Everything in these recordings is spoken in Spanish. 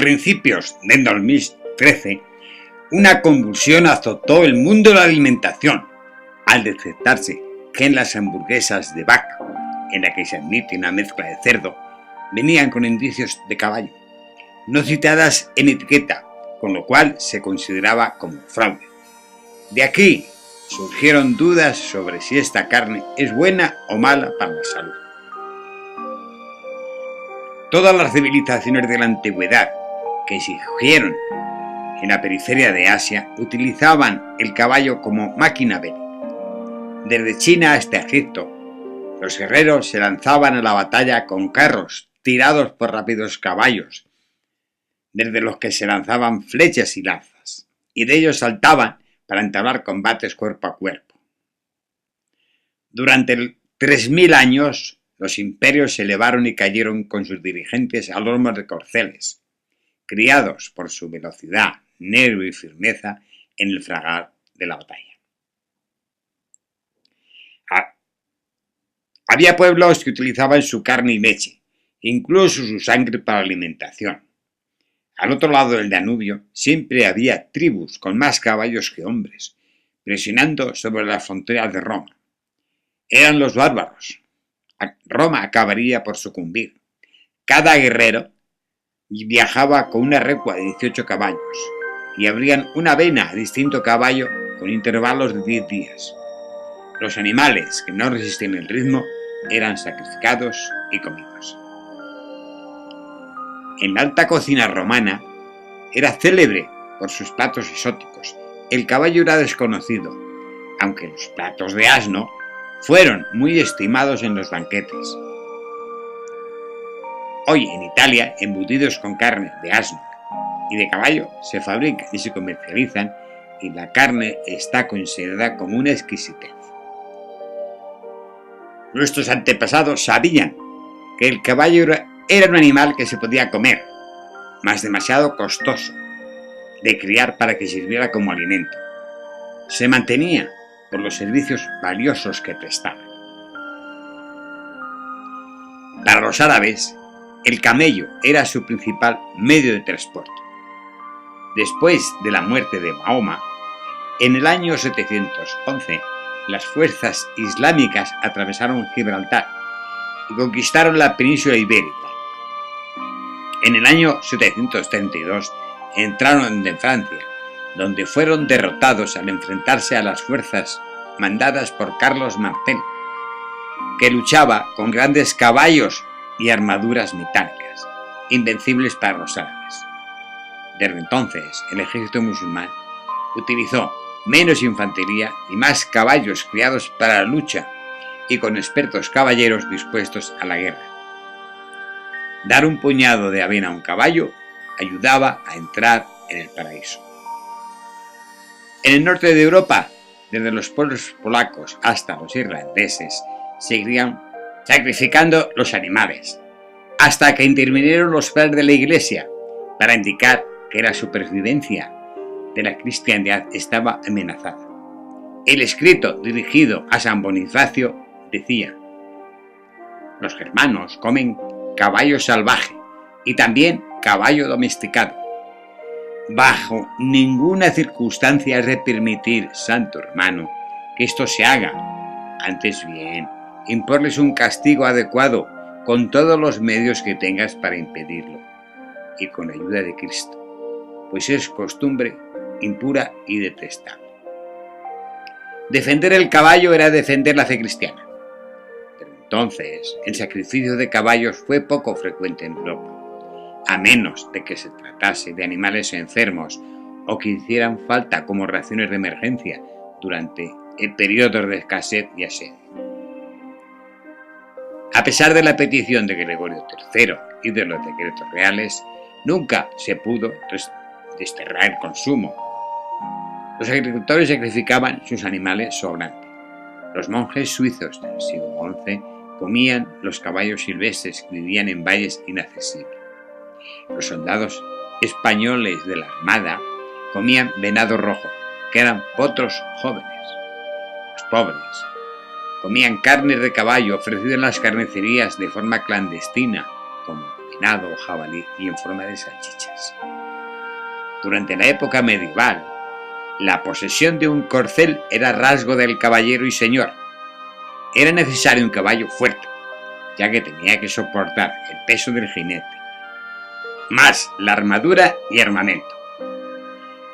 principios del 2013, una convulsión azotó el mundo de la alimentación al detectarse que en las hamburguesas de vaca, en la que se admite una mezcla de cerdo, venían con indicios de caballo, no citadas en etiqueta, con lo cual se consideraba como fraude. De aquí surgieron dudas sobre si esta carne es buena o mala para la salud. Todas las civilizaciones de la antigüedad que surgieron en la periferia de Asia utilizaban el caballo como máquina bélica. Desde China hasta Egipto, los guerreros se lanzaban a la batalla con carros tirados por rápidos caballos, desde los que se lanzaban flechas y lanzas, y de ellos saltaban para entablar combates cuerpo a cuerpo. Durante 3000 años, los imperios se elevaron y cayeron con sus dirigentes a lomos de corceles, criados por su velocidad, nervio y firmeza en el fragor de la batalla. Había pueblos que utilizaban su carne y leche, incluso su sangre para alimentación. Al otro lado del Danubio siempre había tribus con más caballos que hombres, presionando sobre las fronteras de Roma. Eran los bárbaros. Roma acabaría por sucumbir. Cada guerrero viajaba con una recua de 18 caballos y abrían una vena a distinto caballo con intervalos de 10 días. Los animales que no resistían el ritmo eran sacrificados y comidos. En la alta cocina romana era célebre por sus platos exóticos. El caballo era desconocido, aunque los platos de asno fueron muy estimados en los banquetes. Hoy en Italia, embutidos con carne de asno y de caballo se fabrican y se comercializan, y la carne está considerada como una exquisitez. Nuestros antepasados sabían que el caballo era un animal que se podía comer, mas demasiado costoso de criar para que sirviera como alimento. Se mantenía por los servicios valiosos que prestaba. Para los árabes, el camello era su principal medio de transporte. Después de la muerte de Mahoma, en el año 711, las fuerzas islámicas atravesaron Gibraltar y conquistaron la península ibérica. En el año 732 entraron en Francia, donde fueron derrotados al enfrentarse a las fuerzas mandadas por Carlos Martel, que luchaba con grandes caballos y armaduras metálicas, invencibles para los árabes. Desde entonces, el ejército musulmán utilizó menos infantería y más caballos criados para la lucha y con expertos caballeros dispuestos a la guerra. Dar un puñado de avena a un caballo ayudaba a entrar en el paraíso. En el norte de Europa, desde los pueblos polacos hasta los irlandeses, seguían sacrificando los animales, hasta que intervinieron los padres de la Iglesia para indicar que la supervivencia de la cristiandad estaba amenazada. El escrito dirigido a San Bonifacio decía: los germanos comen caballo salvaje y también caballo domesticado. Bajo ninguna circunstancia es de permitir, santo hermano, que esto se haga. Antes bien, imponles un castigo adecuado con todos los medios que tengas para impedirlo, y con la ayuda de Cristo, pues es costumbre impura y detestable. Defender el caballo era defender la fe cristiana. Pero entonces, el sacrificio de caballos fue poco frecuente en Europa, a menos de que se tratase de animales enfermos o que hicieran falta como raciones de emergencia durante el periodo de escasez y asedio. A pesar de la petición de Gregorio III y de los decretos reales, nunca se pudo desterrar el consumo. Los agricultores sacrificaban sus animales sobrantes. Los monjes suizos del siglo XI comían los caballos silvestres que vivían en valles inaccesibles. Los soldados españoles de la Armada comían venado rojo, que eran potros jóvenes. Los pobres comían carne de caballo ofrecida en las carnicerías de forma clandestina, como venado o jabalí y en forma de salchichas. Durante la época medieval, la posesión de un corcel era rasgo del caballero y señor. Era necesario un caballo fuerte, ya que tenía que soportar el peso del jinete, más la armadura y armamento.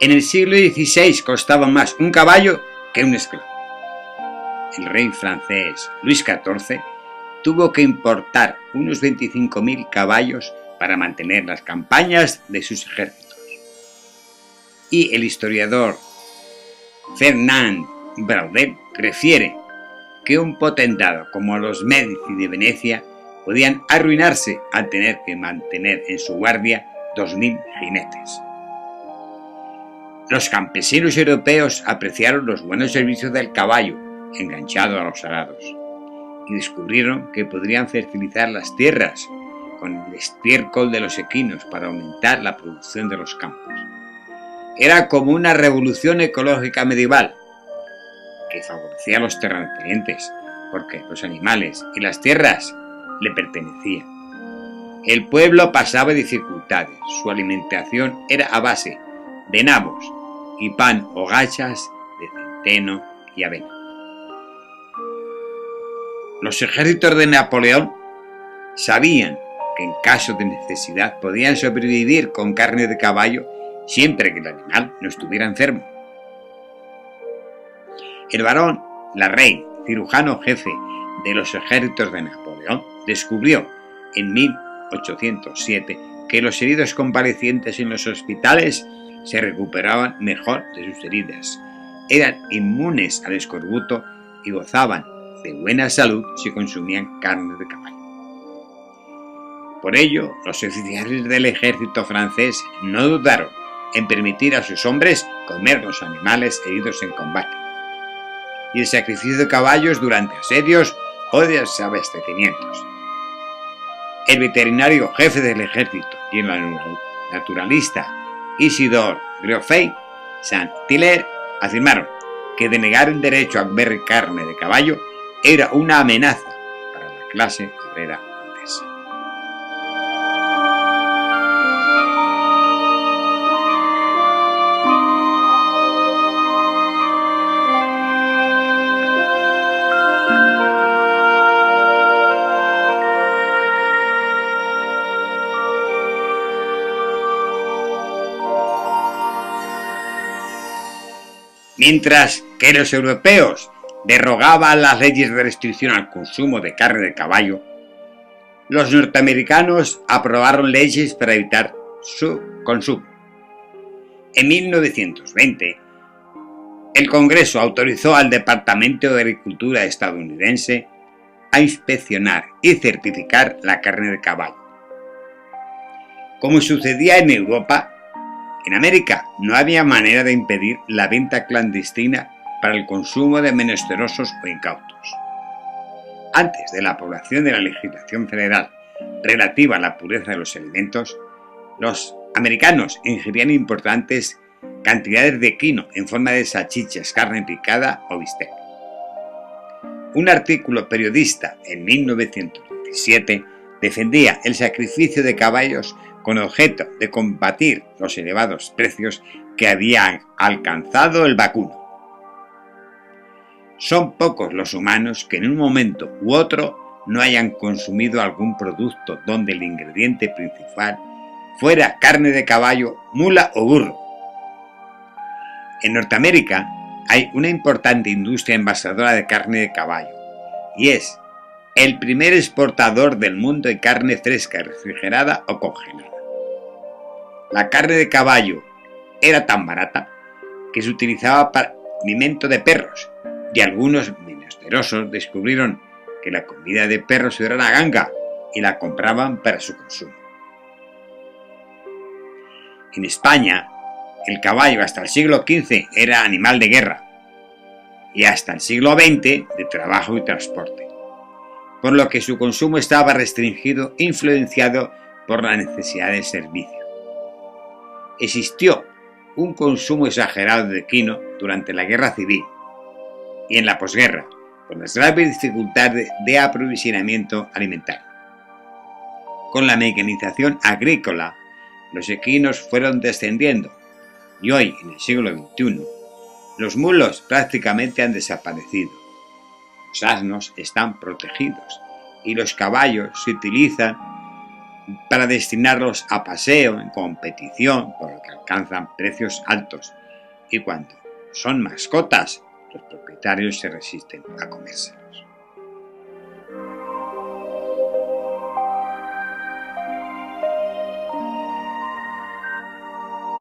En el siglo XVI costaba más un caballo que un esclavo. El rey francés Luis XIV tuvo que importar unos 25.000 caballos para mantener las campañas de sus ejércitos. Y el historiador Fernand Braudel refiere que un potentado como los Medici de Venecia podían arruinarse al tener que mantener en su guardia 2.000 jinetes. Los campesinos europeos apreciaron los buenos servicios del caballo enganchado a los arados y descubrieron que podrían fertilizar las tierras con el estiércol de los equinos para aumentar la producción de los campos. Era como una revolución ecológica medieval que favorecía a los terratenientes porque los animales y las tierras le pertenecían. El pueblo pasaba dificultades, su alimentación era a base de nabos y pan o gachas de centeno y avena. Los ejércitos de Napoleón sabían que en caso de necesidad podían sobrevivir con carne de caballo siempre que el animal no estuviera enfermo. El barón Larrey, cirujano jefe de los ejércitos de Napoleón, descubrió en 1807 que los heridos convalecientes en los hospitales se recuperaban mejor de sus heridas, eran inmunes al escorbuto y gozaban de buena salud si consumían carne de caballo. Por ello, los oficiales del ejército francés no dudaron en permitir a sus hombres comer los animales heridos en combate y el sacrificio de caballos durante asedios o desabastecimientos. El veterinario jefe del ejército y el naturalista Isidore Geoffroy Saint-Hilaire afirmaron que denegar el derecho a comer carne de caballo era una amenaza para la clase obrera francesa. Mientras que los europeos derogaban las leyes de restricción al consumo de carne de caballo, los norteamericanos aprobaron leyes para evitar su consumo. En 1920, el Congreso autorizó al Departamento de Agricultura estadounidense a inspeccionar y certificar la carne de caballo. Como sucedía en Europa, en América no había manera de impedir la venta clandestina para el consumo de menesterosos o incautos. Antes de la aprobación de la legislación federal relativa a la pureza de los alimentos, los americanos ingerían importantes cantidades de quino en forma de salchichas, carne picada o bistec. Un artículo periodista en 1917 defendía el sacrificio de caballos con objeto de combatir los elevados precios que habían alcanzado el vacuno. Son pocos los humanos que en un momento u otro no hayan consumido algún producto donde el ingrediente principal fuera carne de caballo, mula o burro. En Norteamérica hay una importante industria envasadora de carne de caballo y es el primer exportador del mundo de carne fresca, refrigerada o congelada. La carne de caballo era tan barata que se utilizaba para alimento de perros y algunos menesterosos descubrieron que la comida de perros era una ganga y la compraban para su consumo. En España, el caballo hasta el siglo XV era animal de guerra y hasta el siglo XX de trabajo y transporte, por lo que su consumo estaba restringido e influenciado por la necesidad de servicio. Existió un consumo exagerado de quino durante la Guerra Civil y en la posguerra, por las graves dificultades de aprovisionamiento alimentario. Con la mecanización agrícola, los equinos fueron descendiendo y hoy, en el siglo XXI, los mulos prácticamente han desaparecido. Los asnos están protegidos y los caballos se utilizan para destinarlos a paseo, en competición, por lo que alcanzan precios altos, y cuando son mascotas, los propietarios se resisten a comérselos.